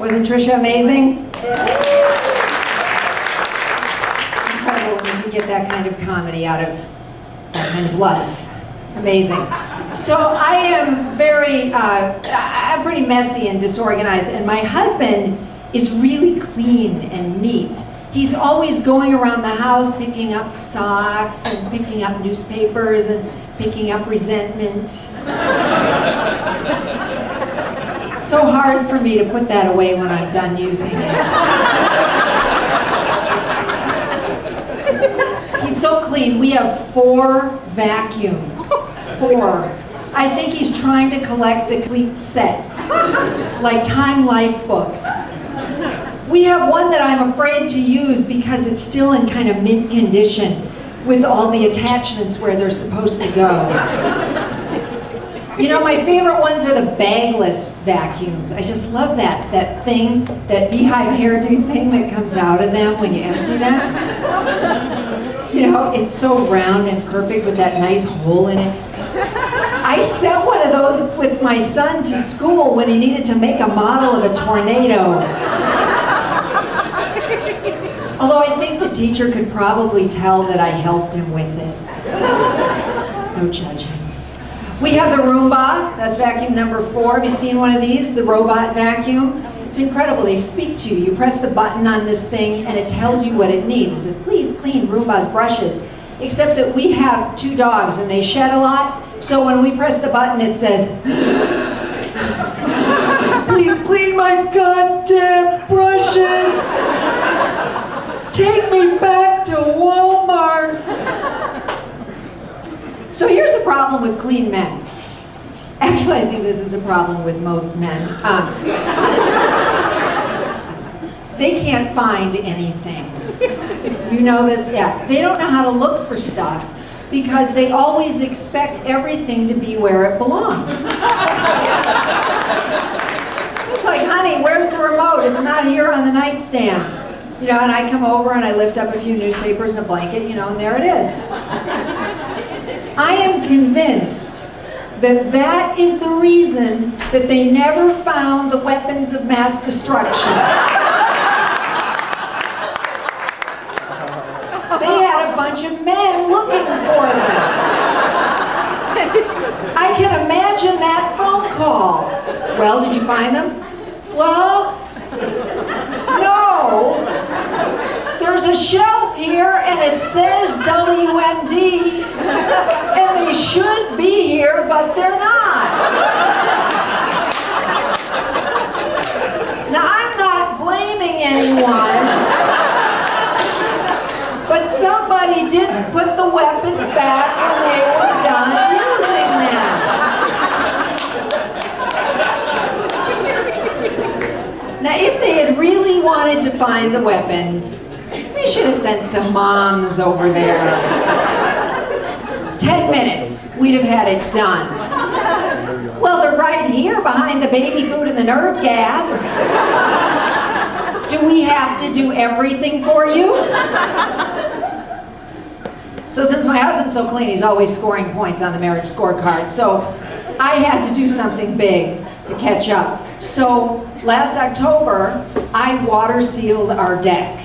Wasn't Trisha amazing? Incredible when you can get that kind of comedy out of that kind of life. Amazing. So I am I'm pretty messy and disorganized, and my husband is really clean and neat. He's always going around the house picking up socks and picking up newspapers and picking up resentment. It's so hard for me to put that away when I'm done using it. He's so clean. We have 4 vacuums. 4. I think he's trying to collect the complete set, like Time Life books. We have one that I'm afraid to use because it's still in kind of mint condition with all the attachments where they're supposed to go. You know, my favorite ones are the bagless vacuums. I just love that thing, that beehive hairdo thing that comes out of them when you empty them. You know, it's so round and perfect with that nice hole in it. I sent one of those with my son to school when he needed to make a model of a tornado. Although I think the teacher could probably tell that I helped him with it. No judging. We have the Roomba, that's vacuum number 4. Have you seen one of these, the robot vacuum? It's incredible, they speak to you. You press the button on this thing and it tells you what it needs. It says, please clean Roomba's brushes. Except that we have 2 dogs and they shed a lot, so when we press the button it says, please clean my goddamn brushes! Take me back to Walmart! So here's the problem with clean men. Actually, I think this is a problem with most men. They can't find anything. You know this? Yeah. They don't know how to look for stuff because they always expect everything to be where it belongs. It's like, honey, where's the remote? It's not here on the nightstand. You know, and I come over and I lift up a few newspapers and a blanket, you know, and there it is. I am convinced that that is the reason that they never found the weapons of mass destruction. They had a bunch of men looking for them. I can imagine that phone call. Well, did you find them? Well, no. There's a shelf here and it says WMD and they should be here, but they're not. Now, I'm not blaming anyone, but somebody did put the weapons back when they were done using them. Now, if they had really wanted to find the weapons, they should have sent some moms over there. 10 minutes, we'd have had it done. Well, they're right here behind the baby food and the nerve gas. Do we have to do everything for you? So since my husband's so clean, he's always scoring points on the marriage scorecard. So I had to do something big to catch up. So last October, I water sealed our deck.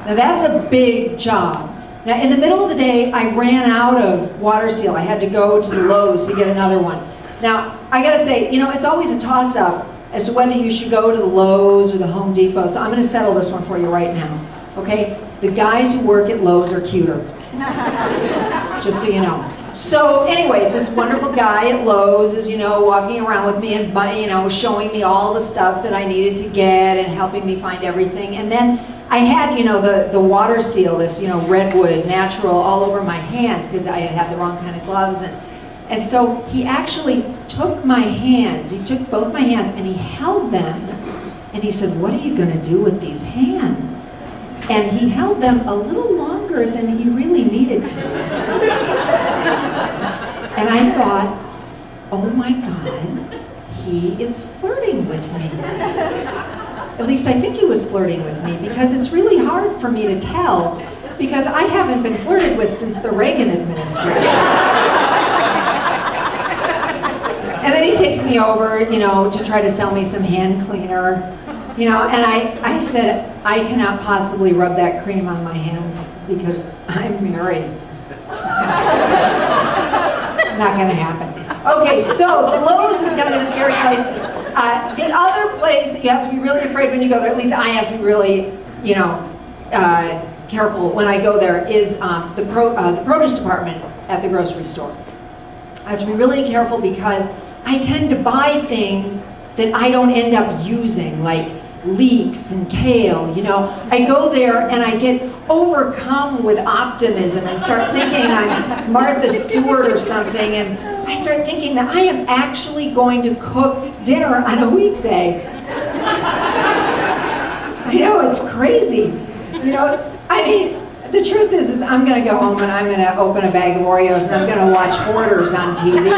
Now that's a big job. Now in the middle of the day, I ran out of water seal. I had to go to the Lowe's to get another one. Now, I gotta say, you know, it's always a toss-up as to whether you should go to the Lowe's or the Home Depot, so I'm gonna settle this one for you right now, okay? The guys who work at Lowe's are cuter, just so you know. So anyway, this wonderful guy at Lowe's is, you know, walking around with me and, you know, showing me all the stuff that I needed to get and helping me find everything. And then I had, you know, the water seal, this, you know, redwood, natural, all over my hands because I had the wrong kind of gloves. And so he actually took my hands, he took both my hands and he held them and he said, what are you going to do with these hands? And he held them a little longer than he really needed to. And I thought, oh my God, he is flirting with me. At least I think he was flirting with me because it's really hard for me to tell because I haven't been flirted with since the Reagan administration. And then he takes me over, you know, to try to sell me some hand cleaner. You know, and I said, I cannot possibly rub that cream on my hands because I'm married. Not gonna happen. Okay, so the Lowe's is kind of a scary place. The other place that you have to be really afraid when you go there, at least I have to be really, you know, careful when I go there, is the produce department at the grocery store. I have to be really careful because I tend to buy things that I don't end up using, like leeks and kale, you know. I go there and I get overcome with optimism and start thinking I'm Martha Stewart or something, and I start thinking that I am actually going to cook dinner on a weekday. I know, it's crazy. You know, I mean, the truth is I'm going to go home and I'm going to open a bag of Oreos and I'm going to watch Hoarders on TV.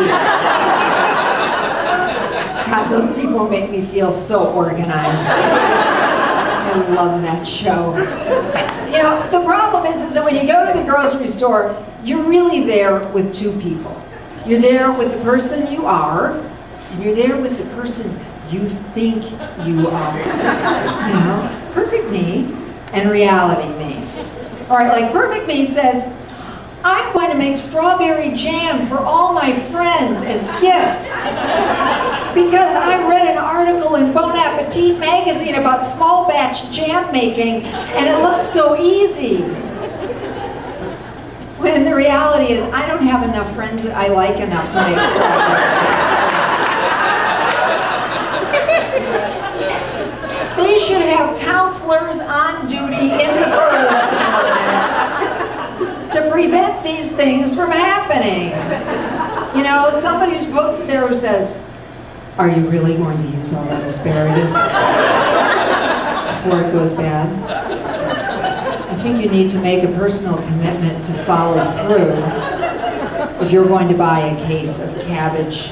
God, those people make me feel so organized. I love that show. You know, the problem is that when you go to the grocery store, you're really there with two people. You're there with the person you are, and you're there with the person you think you are. You know, perfect me and reality me. All right, like perfect me says, I'm going to make strawberry jam for all my friends as gifts because I read an article in Bon Appetit magazine about small batch jam making and it looked so easy. When the reality is I don't have enough friends that I like enough to make strawberry jam. They should have counselors on duty in the produce department to prevent these things from happening. You know, somebody who's posted there who says, are you really going to use all that asparagus before it goes bad? I think you need to make a personal commitment to follow through if you're going to buy a case of cabbage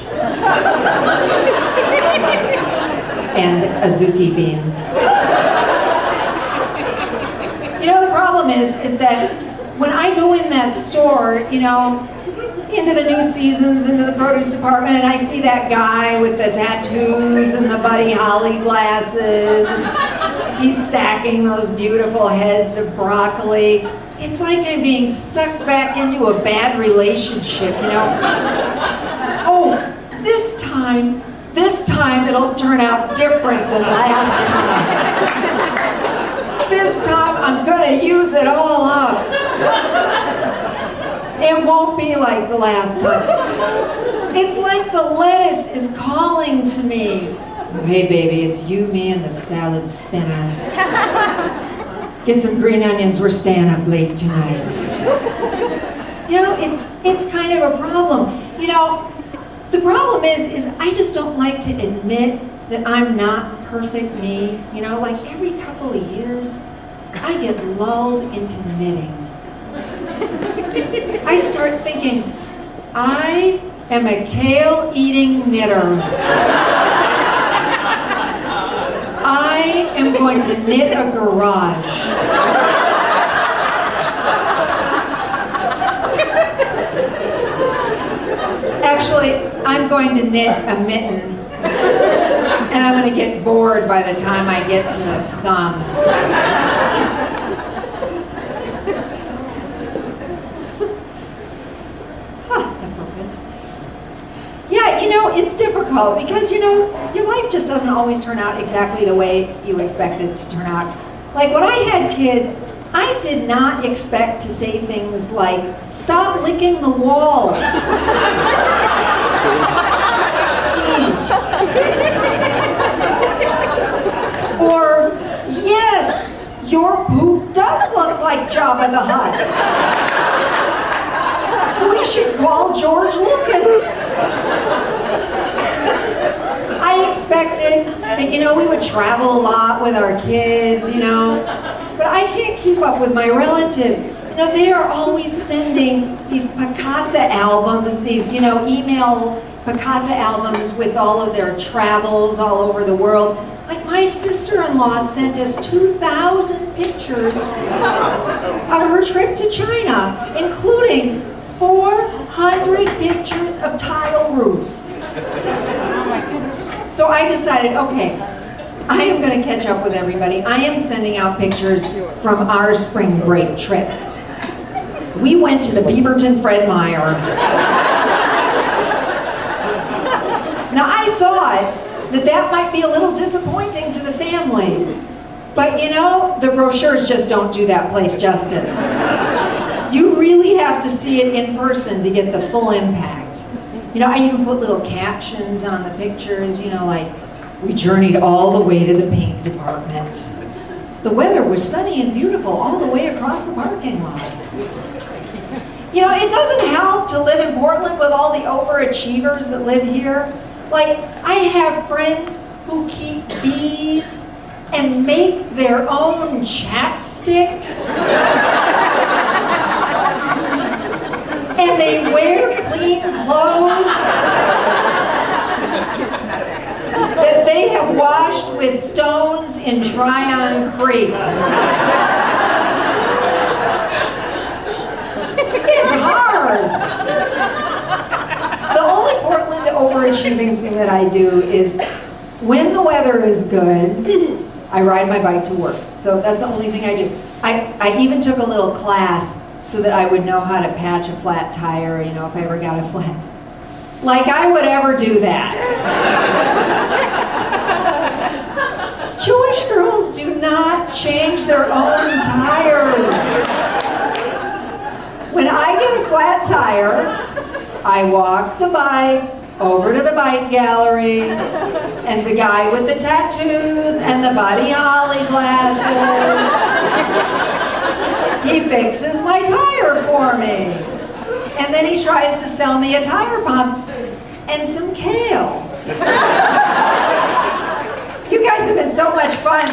and azuki beans. You know, the problem is that when I go in that store, you know, into the new seasons, into the produce department, and I see that guy with the tattoos and the Buddy Holly glasses, and he's stacking those beautiful heads of broccoli, it's like I'm being sucked back into a bad relationship, you know. Oh, this time it'll turn out different than last time. This time I'm gonna use it all up. It won't be like the last time. It's like the lettuce is calling to me. Oh, hey baby, it's you, me, and the salad spinner. Get some green onions, we're staying up late tonight. You know, it's kind of a problem. You know, the problem is I just don't like to admit that I'm not perfect me. You know, like every couple of years, I get lulled into knitting. I start thinking, I am a kale-eating knitter. I am going to knit a garage. Actually, I'm going to knit a mitten, and I'm going to get bored by the time I get to the thumb. Yeah, you know, it's difficult because, you know, your life just doesn't always turn out exactly the way you expect it to turn out. Like when I had kids, I did not expect to say things like, stop licking the wall. Please. Or, yes, your poop does look like Jabba the Hutt. We should call George Lucas. I expected that, you know, we would travel a lot with our kids, you know, but I can't keep up with my relatives. You know, they are always sending these Picasa albums, these, you know, email Picasa albums with all of their travels all over the world. Like my sister-in-law sent us 2,000 pictures of her trip to China, including 400 pictures of tile roofs. So I decided, okay, I am going to catch up with everybody. I am sending out pictures from our spring break trip. We went to the Beaverton Fred Meyer. Now I thought that might be a little disappointing to the family. But you know, the brochures just don't do that place justice. You really have to see it in person to get the full impact. You know, I even put little captions on the pictures, you know, like, we journeyed all the way to the paint department. The weather was sunny and beautiful all the way across the parking lot. You know, it doesn't help to live in Portland with all the overachievers that live here. Like, I have friends who keep bees and make their own chapstick. And they wear clean clothes that they have washed with stones in Tryon Creek. It's hard. The only Portland overachieving thing that I do is when the weather is good, I ride my bike to work. So that's the only thing I do. I even took a little class so that I would know how to patch a flat tire, you know, if I ever got a flat. Like I would ever do that. Jewish girls do not change their own tires. When I get a flat tire, I walk the bike over to the bike gallery, and the guy with the tattoos and the Buddy Holly glasses, he fixes my tire for me. And then he tries to sell me a tire pump and some kale. You guys have been so much fun.